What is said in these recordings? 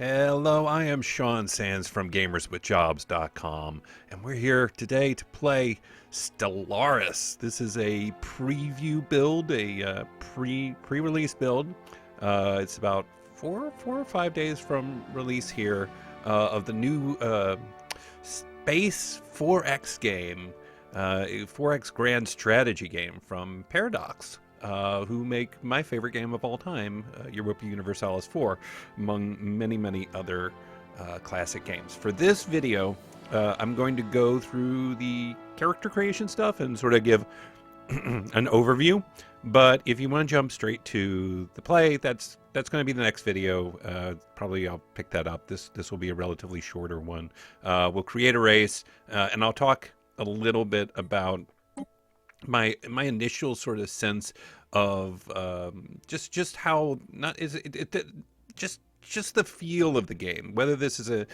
Hello, I am Sean Sands from GamersWithJobs.com, and we're here today to play Stellaris. This is a preview build, a pre-release build. It's about four or 5 days from release here of the new Space 4X game, a 4X grand strategy game from Paradox. Who make my favorite game of all time, Europa Universalis 4, among many other classic games. For this video, I'm going to go through the character creation stuff and sort of give an overview. But if you want to jump straight to the play, that's going to be the next video. Probably I'll pick that up. This will be a relatively shorter one. We'll create a race, and I'll talk a little bit about my initial sort of sense of just how not is it just the feel of the game, whether this is a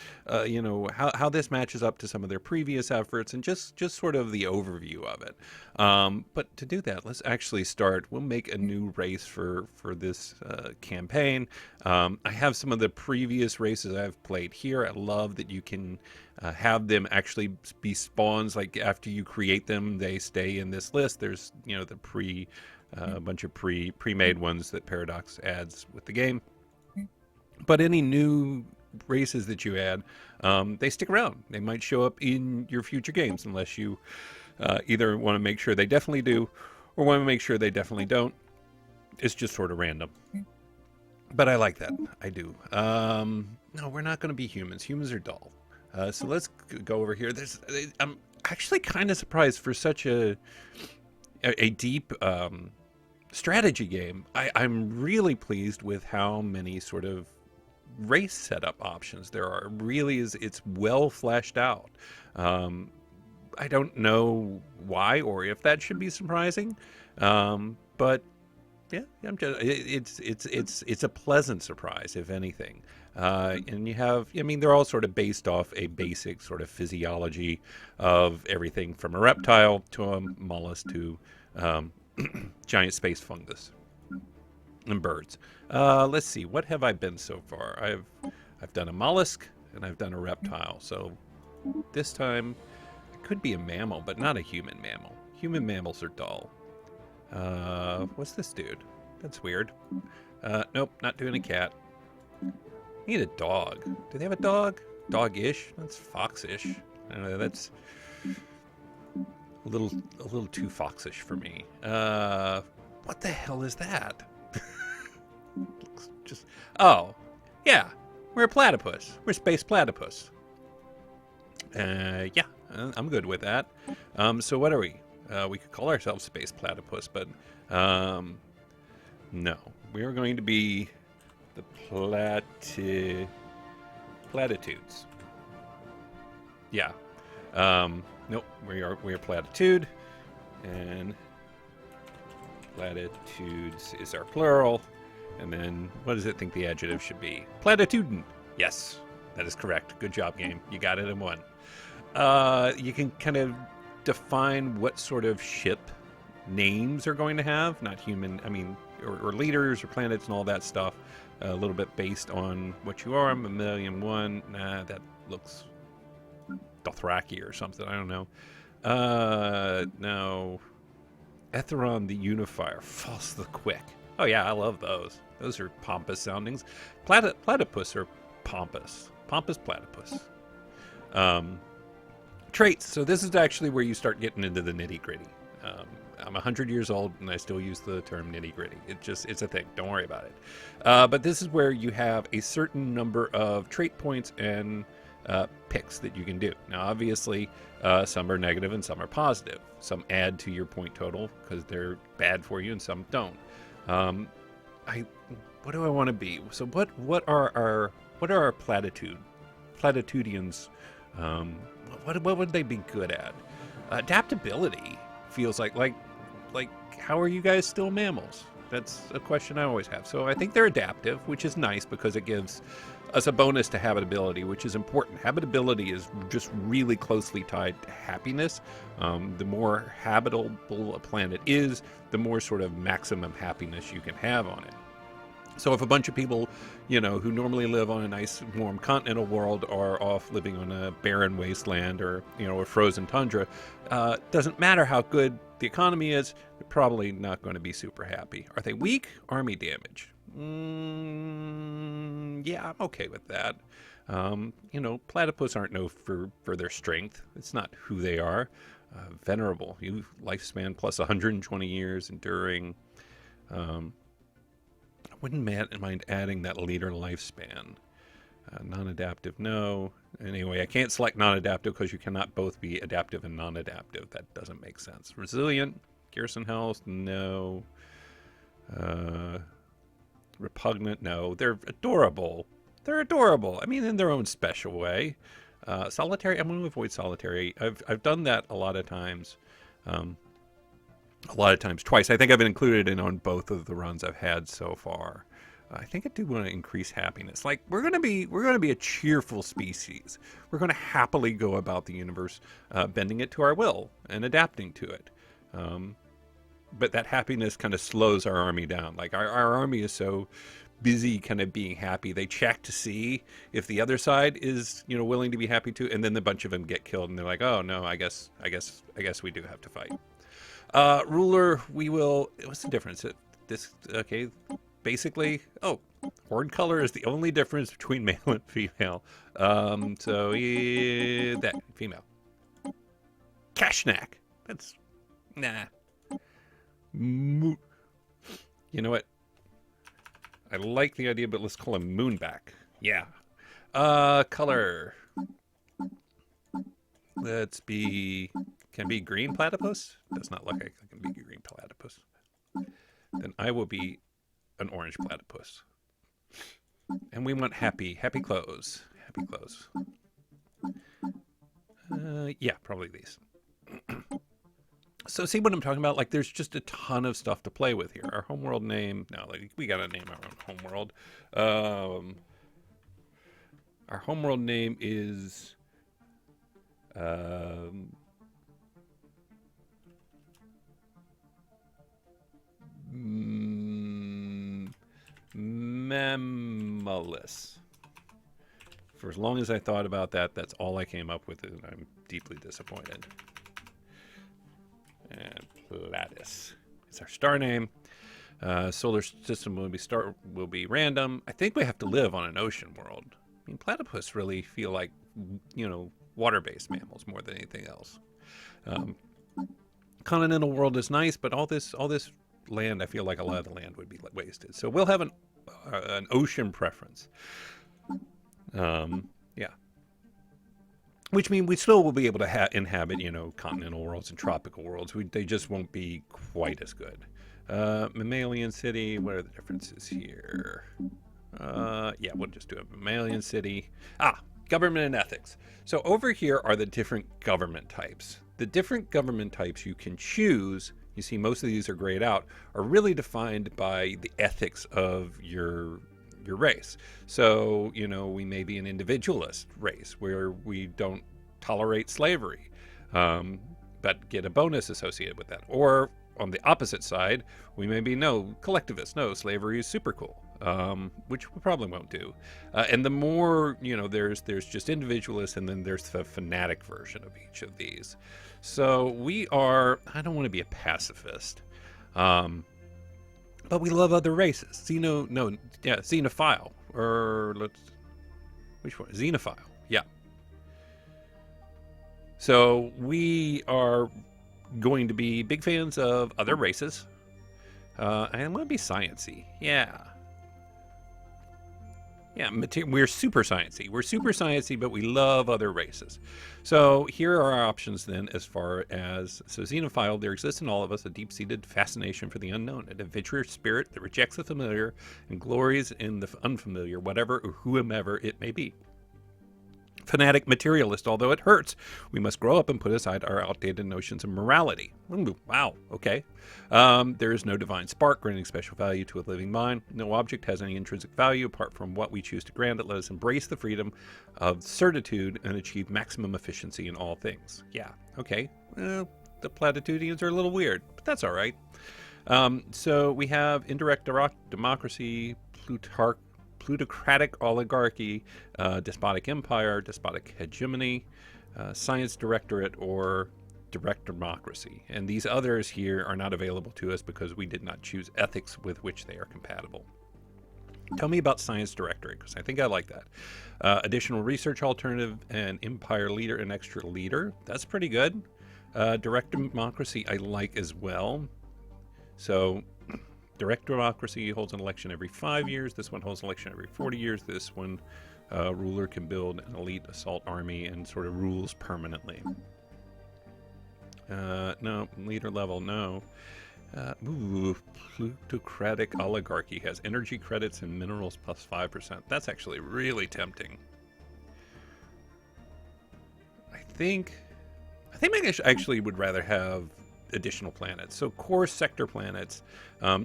how this matches up to some of their previous efforts, and just sort of the overview of it. But to do that, let's actually start. We'll make a new race for this campaign. I have some of the previous races I've played here. I love that you can have them actually be spawns. Like after you create them, they stay in this list. There's the bunch of pre-made ones that Paradox adds with the game. But any new races that you add, they stick around. They might show up in your future games unless you either want to make sure they definitely do or want to make sure they definitely don't. It's just sort of random. But I like that. I do. No, we're not going to be humans. Humans are dull. So let's go over here. I'm actually kind of surprised for such a deep strategy game. I'm really pleased with how many sort of race setup options there are. Really, it's well fleshed out. I don't know why or if that should be surprising, but yeah, it's a pleasant surprise, if anything. And you have, they're all sort of based off a basic sort of physiology of everything from a reptile to a mollusk to giant space fungus and birds. Let's see, what have I been so far? I've done a mollusk and I've done a reptile. So this time it could be a mammal, but not a human mammal. Human mammals are dull. What's this dude? That's weird. Nope, not doing a cat. I need a dog. Do they have a dog? Dog-ish? That's fox-ish. I don't know, that's a little too foxish for me. What the hell is that? Oh, yeah, we're a platypus. We're space platypus. Yeah, I'm good with that. So what are we? We could call ourselves space platypus, but no, we are going to be the platitudes. Yeah. Nope, we are platitude, and platitudes is our plural. And then what does it think the adjective should be? Platitudin. Yes, that is correct. Good job, game. You got it in one. You can kind of define what sort of ship names are going to have, not human, or leaders or planets and all that stuff. A little bit based on what you are. I'm 1,000,001. Nah, that looks Dothraki or something. I don't know. No. Etheron the Unifier. False the Quick. Oh yeah, I love those. Those are pompous soundings. Platypus are pompous. Pompous platypus. Traits. So this is actually where you start getting into the nitty-gritty. I'm 100 years old and I still use the term nitty-gritty. It's a thing. Don't worry about it. But this is where you have a certain number of trait points and picks that you can do. Now, obviously, some are negative and some are positive. Some add to your point total because they're bad for you, and some don't. What do I want to be? So what are our platitudians? What would they be good at? Adaptability feels like how are you guys still mammals? That's a question I always have. So I think they're adaptive, which is nice because it gives us a bonus to habitability, which is important. Habitability is just really closely tied to happiness. The more habitable a planet is, the more sort of maximum happiness you can have on it. So if a bunch of people, who normally live on a nice warm continental world are off living on a barren wasteland or, a frozen tundra, doesn't matter how good the economy is, they're probably not going to be super happy. Are they weak? Army damage. Yeah, I'm okay with that. Platypus aren't known for their strength. It's not who they are. Venerable. Lifespan plus 120 years, enduring. I wouldn't mind adding that leader lifespan. Non-adaptive, no. Anyway, I can't select non-adaptive because you cannot both be adaptive and non-adaptive. That doesn't make sense. Resilient, garrison health, no. Repugnant, no. They're adorable. They're adorable. I mean, in their own special way. Solitary, I'm going to avoid solitary. I've done that a lot of times. Twice. I think I've included it on both of the runs I've had so far. I think I do want to increase happiness. Like we're gonna be a cheerful species. We're gonna happily go about the universe, bending it to our will and adapting to it. But that happiness kind of slows our army down. Like our army is so busy kind of being happy. They check to see if the other side is, willing to be happy too, and then a bunch of them get killed and they're like, oh no, I guess we do have to fight. Ruler, we will, what's the difference? Okay, basically, horde color is the only difference between male and female. So, yeah, that, female. Kashnak. That's, nah. You know what? I like the idea, but let's call him Moonback. Yeah. Color. Let's be... Can be green platypus? Does not look like it can be green platypus. Then I will be an orange platypus. And we want happy clothes. Happy clothes. Yeah, probably these. So see what I'm talking about? Like there's just a ton of stuff to play with here. Our homeworld name, no, like we gotta name our own homeworld. Our homeworld name is Mammalus. For as long as I thought about that, that's all I came up with, and I'm deeply disappointed. And Platis. It's our star name. Solar system will be random. I think we have to live on an ocean world. I mean, platypus really feel like, water-based mammals more than anything else. Continental world is nice, but all this land, I feel like a lot of the land would be wasted. So we'll have an ocean preference. Yeah. Which means we still will be able to inhabit, continental worlds and tropical worlds. They just won't be quite as good. Mammalian city, what are the differences here? Yeah, we'll just do a mammalian city. Government and ethics. So over here are the different government types. The different government types you can choose, you see most of these are grayed out, are really defined by the ethics of your race. So, we may be an individualist race where we don't tolerate slavery, but get a bonus associated with that. Or on the opposite side, we may be collectivist. No, slavery is super cool, which we probably won't do. And the more, there's just individualists, and then there's the fanatic version of each of these. So I don't want to be a pacifist. But we love other races. Xenophile. Which one? Xenophile. Yeah. So we are going to be big fans of other races. I want to be sciencey. Yeah. Yeah, we're super sciencey, but we love other races. So here are our options then as far as, xenophile, there exists in all of us a deep-seated fascination for the unknown, an adventurous spirit that rejects the familiar and glories in the unfamiliar, whatever or whomever it may be. Fanatic materialist, although it hurts, we must grow up and put aside our outdated notions of morality. Ooh, wow, okay. There is no divine spark granting special value to a living mind. No object has any intrinsic value apart from what we choose to grant it. Let us embrace the freedom of certitude and achieve maximum efficiency in all things. Yeah, okay. The platitudians are a little weird, but that's all right. So we have indirect democracy, plutocratic oligarchy, despotic empire, despotic hegemony, science directorate, or direct democracy. And these others here are not available to us because we did not choose ethics with which they are compatible. Tell me about science directorate, because I think I like that. Additional research alternative and empire leader and extra leader. That's pretty good. Direct democracy I like as well. So direct democracy holds an election every 5 years. This one holds an election every 40 years. This one, ruler can build an elite assault army and sort of rules permanently. No, leader level, no. Plutocratic oligarchy has energy credits and minerals plus 5%. That's actually really tempting. I think I actually would rather have additional planets. So core sector planets,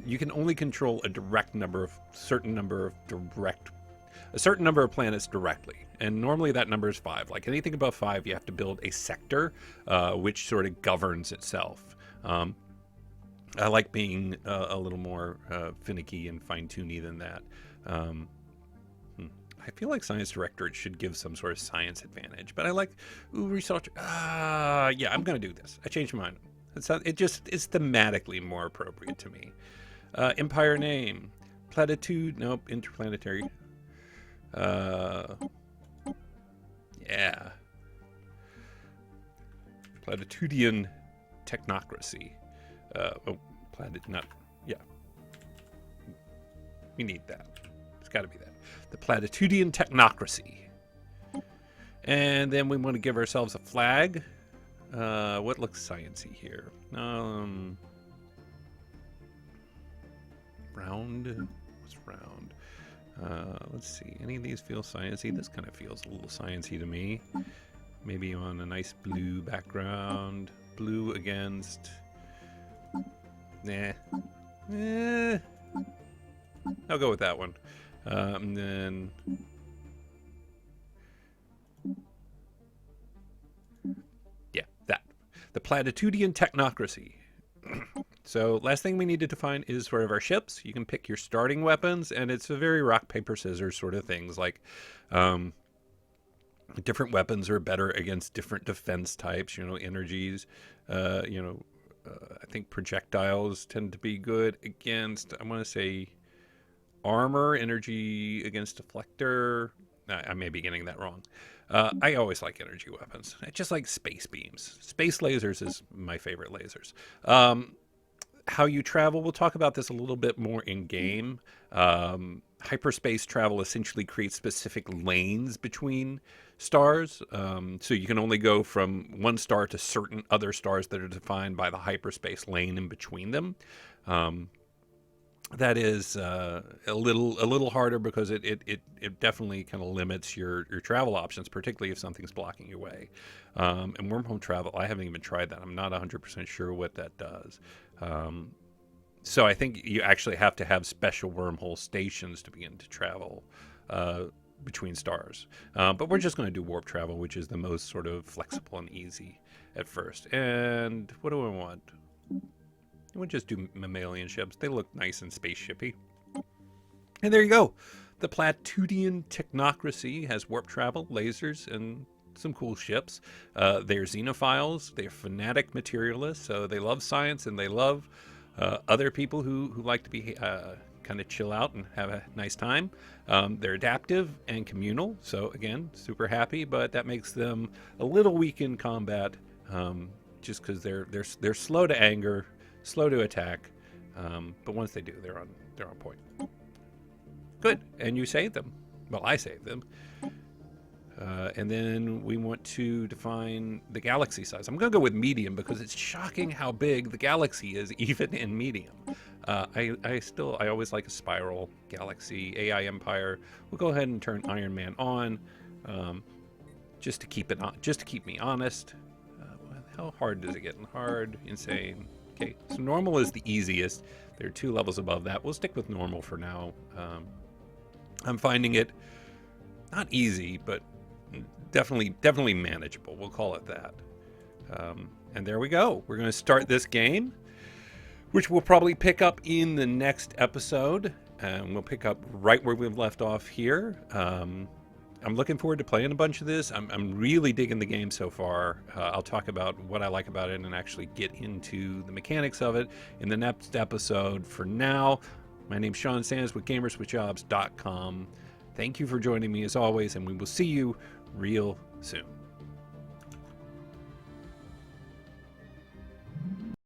you can only control a certain number of planets directly, and normally that number is 5. Like anything above 5, you have to build a sector, which sort of governs itself. I like being a little more finicky and fine-tuney than that. I feel like science directorate should give some sort of science advantage, but I like research. Yeah, I'm gonna do this. I changed my mind. It's thematically more appropriate to me. Empire name, platitude. Nope, interplanetary. Yeah, platitudian technocracy. We need that. It's got to be that. The platitudian technocracy. And then we want to give ourselves a flag. What looks sciencey here? Round. What's round? Let's see. Any of these feel sciencey? This kind of feels a little sciencey to me. Maybe on a nice blue background. Blue against... Nah. I'll go with that one. And then... Yeah, that. The platitudian technocracy. So, last thing we need to define is sort of our ships. You can pick your starting weapons, and it's a very rock, paper, scissors sort of things. Like, different weapons are better against different defense types, energies, I think projectiles tend to be good against, I want to say, armor, energy against deflector. I may be getting that wrong. I always like energy weapons. I just like space beams. Space lasers is my favorite lasers. How you travel, we'll talk about this a little bit more in game. Hyperspace travel essentially creates specific lanes between stars. So you can only go from one star to certain other stars that are defined by the hyperspace lane in between them. That is a little harder because it definitely kind of limits your travel options, particularly if something's blocking your way. And wormhole travel, I haven't even tried that. I'm not 100% sure what that does. So I think you actually have to have special wormhole stations to begin to travel between stars. But we're just going to do warp travel, which is the most sort of flexible and easy at first. And what do I want? We'll just do mammalian ships. They look nice and spaceshipy. And there you go. The Platitudian technocracy has warp travel, lasers, and some cool ships. They're xenophiles. They're fanatic materialists. So they love science and they love other people who like to be kind of chill out and have a nice time. They're adaptive and communal. So again, super happy, but that makes them a little weak in combat just because they're slow to anger, slow to attack, but once they do, they're on point. Good, and you save them. Well, I saved them. And then we want to define the galaxy size. I'm going to go with medium because it's shocking how big the galaxy is, even in medium. I always like a spiral galaxy. AI Empire. We'll go ahead and turn Iron Man on, just to keep me honest. How hard does it get? Hard, insane. Okay, so normal is the easiest. There are 2 levels above that. We'll stick with normal for now. I'm finding it not easy, but definitely manageable. We'll call it that. And there we go. We're going to start this game, which we'll probably pick up in the next episode. and we'll pick up right where we've left off here. I'm looking forward to playing a bunch of this. I'm really digging the game so far. I'll talk about what I like about it and actually get into the mechanics of it in the next episode. For now, my name's Sean Sands with GamersWithJobs.com. Thank you for joining me as always, and we will see you real soon.